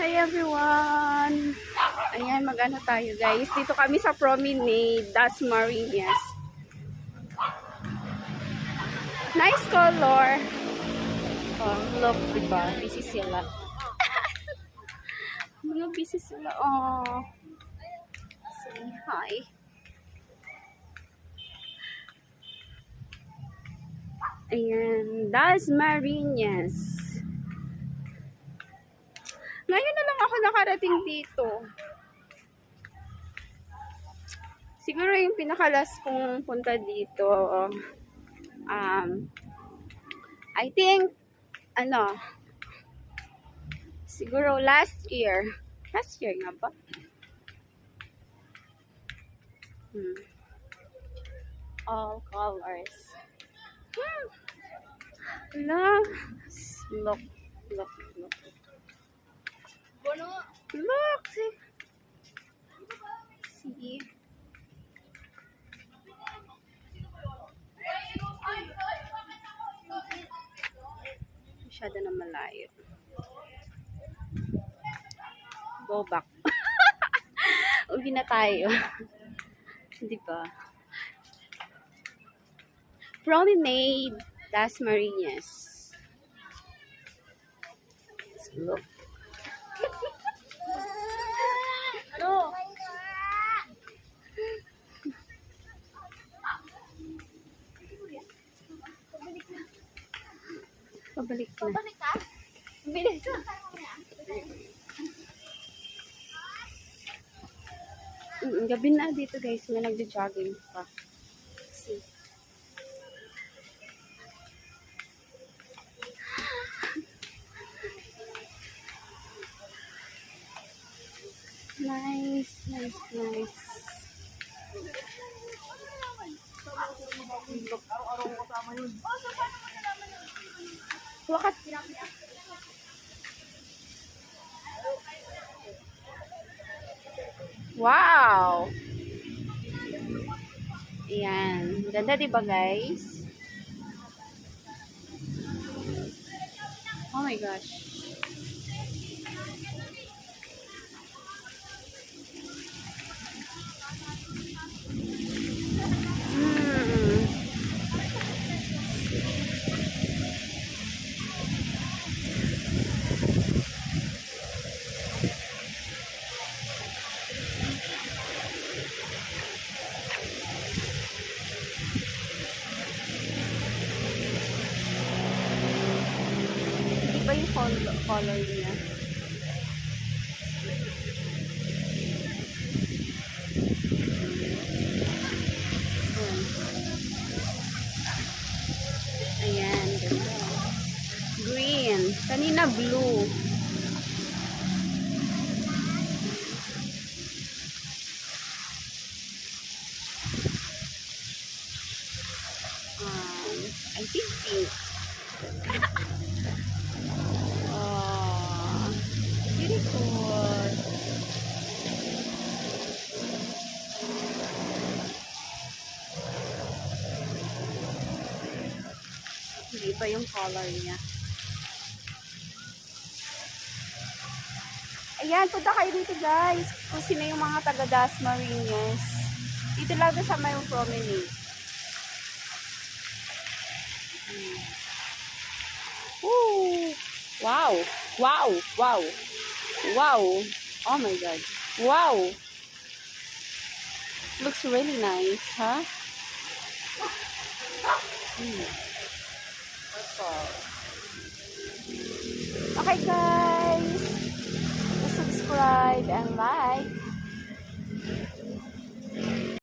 Hi everyone! Ayan, mag-ano tayo guys. Dito kami sa promenade, Dasmariñas. Nice color. Oh, look, diba? Busy sila. Mga busy sila. Oh. Say hi. Ayan, Dasmariñas. Ngayon na lang ako nakarating dito. Siguro yung pinakalas kong punta dito, I think, siguro last year. Last year nga ba? All colors. Look, look, look, look. Look, see. Masyado na malayo. Go back. Uwi na tayo. Di ba? Promenade, Dasmariñas. Look. Ano? Pabalik na. Pabalik ka? Bilis ka. Gabi na dito guys, may nagja-jogging pa. See. Nice, nice, nice. Wakat. Wow! Ayan. Ganda diba guys? Oh my gosh. Iba yung color niya. Ayan, ganda. Green. Kanina blue. I think pink. Oh, beautiful. Hindi pa yung color niya. Ayan, punta kayo dito guys. Kung sino yung mga taga Dasmariñas. Dito lang sa may promenade. Woo! Wow! Wow! Wow! Wow! Oh my God! Wow! Looks really nice, huh? Okay guys, subscribe and like.